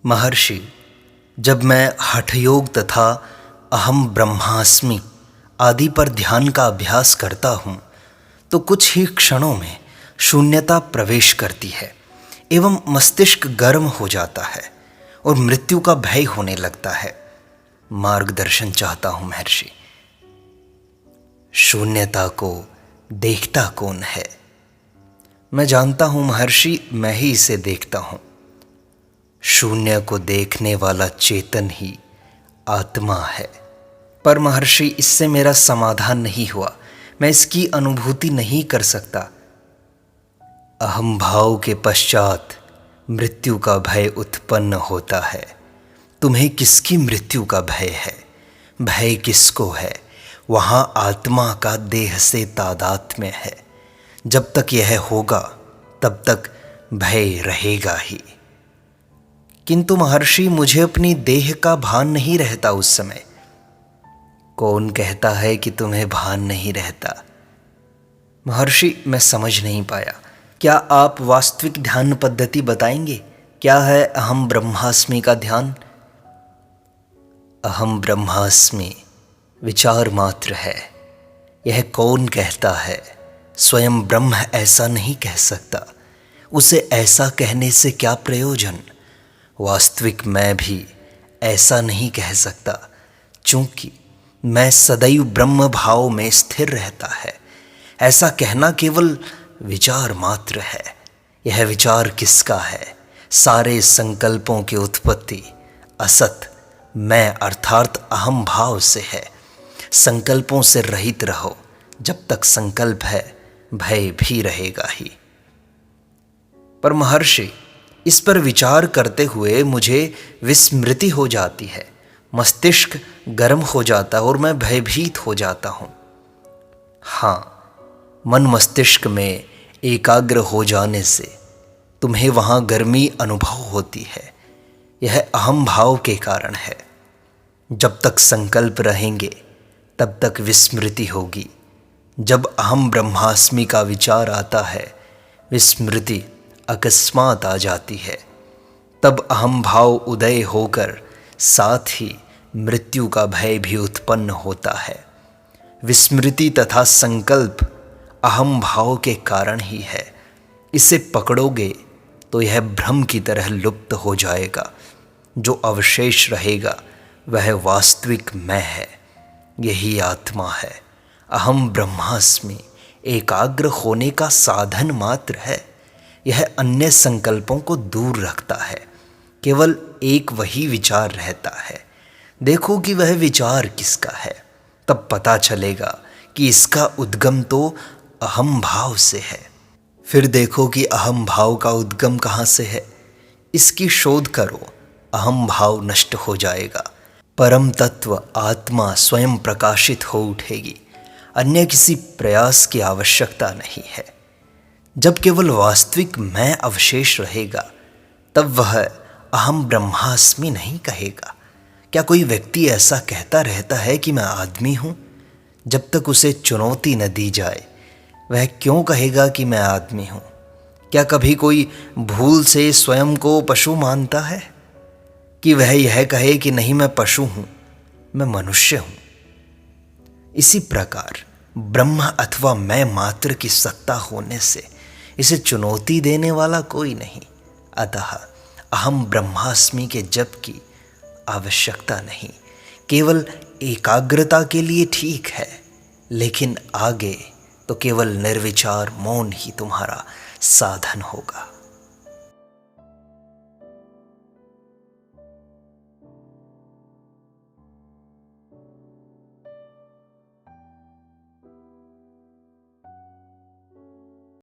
महर्षि, जब मैं हठयोग तथा अहम ब्रह्मास्मि आदि पर ध्यान का अभ्यास करता हूँ तो कुछ ही क्षणों में शून्यता प्रवेश करती है एवं मस्तिष्क गर्म हो जाता है और मृत्यु का भय होने लगता है। मार्गदर्शन चाहता हूँ महर्षि। शून्यता को देखता कौन है? मैं जानता हूँ महर्षि, मैं ही इसे देखता हूँ। शून्य को देखने वाला चेतन ही आत्मा है। पर महर्षि, इससे मेरा समाधान नहीं हुआ। मैं इसकी अनुभूति नहीं कर सकता। अहम भाव के पश्चात मृत्यु का भय उत्पन्न होता है। तुम्हें किसकी मृत्यु का भय है? भय किसको है? वहाँ आत्मा का देह से तादात्म्य है। जब तक यह होगा तब तक भय रहेगा ही। किंतु महर्षि, मुझे अपनी देह का भान नहीं रहता उस समय। कौन कहता है कि तुम्हें भान नहीं रहता? महर्षि, मैं समझ नहीं पाया। क्या आप वास्तविक ध्यान पद्धति बताएंगे? क्या है अहम ब्रह्मास्मि का ध्यान? अहम ब्रह्मास्मि विचार मात्र है। यह कौन कहता है? स्वयं ब्रह्म ऐसा नहीं कह सकता। उसे ऐसा कहने से क्या प्रयोजन? वास्तविक मैं भी ऐसा नहीं कह सकता, चूंकि मैं सदैव ब्रह्म भाव में स्थिर रहता है। ऐसा कहना केवल विचार मात्र है। यह विचार किसका है? सारे संकल्पों की उत्पत्ति असत मैं अर्थात अहम भाव से है। संकल्पों से रहित रहो। जब तक संकल्प है भय भी रहेगा ही। पर महर्षि, इस पर विचार करते हुए मुझे विस्मृति हो जाती है। मस्तिष्क गर्म हो जाता है और मैं भयभीत हो जाता हूँ। हाँ, मन मस्तिष्क में एकाग्र हो जाने से तुम्हें वहाँ गर्मी अनुभव होती है। यह अहम भाव के कारण है। जब तक संकल्प रहेंगे तब तक विस्मृति होगी। जब अहम ब्रह्मास्मि का विचार आता है, विस्मृति अकस्मात आ जाती है। तब अहम भाव उदय होकर साथ ही मृत्यु का भय भी उत्पन्न होता है। विस्मृति तथा संकल्प अहम भाव के कारण ही है। इसे पकड़ोगे तो यह भ्रम की तरह लुप्त हो जाएगा। जो अवशेष रहेगा वह वास्तविक मैं है। यही आत्मा है। अहम ब्रह्मास्मि एकाग्र होने का साधन मात्र है। यह अन्य संकल्पों को दूर रखता है। केवल एक वही विचार रहता है। देखो कि वह विचार किसका है, तब पता चलेगा कि इसका उद्गम तो अहम भाव से है। फिर देखो कि अहम भाव का उद्गम कहाँ से है। इसकी शोध करो। अहम भाव नष्ट हो जाएगा। परम तत्व आत्मा स्वयं प्रकाशित हो उठेगी। अन्य किसी प्रयास की आवश्यकता नहीं है। जब केवल वास्तविक मैं अवशेष रहेगा तब वह अहम ब्रह्मास्मि नहीं कहेगा। क्या कोई व्यक्ति ऐसा कहता रहता है कि मैं आदमी हूँ? जब तक उसे चुनौती न दी जाए वह क्यों कहेगा कि मैं आदमी हूँ? क्या कभी कोई भूल से स्वयं को पशु मानता है कि वह यह कहे कि नहीं, मैं पशु हूँ, मैं मनुष्य हूँ? इसी प्रकार ब्रह्म अथवा मैं मात्र की सत्ता होने से इसे चुनौती देने वाला कोई नहीं। अतः अहम ब्रह्मास्मि के जप की आवश्यकता नहीं। केवल एकाग्रता के लिए ठीक है, लेकिन आगे तो केवल निर्विचार मौन ही तुम्हारा साधन होगा।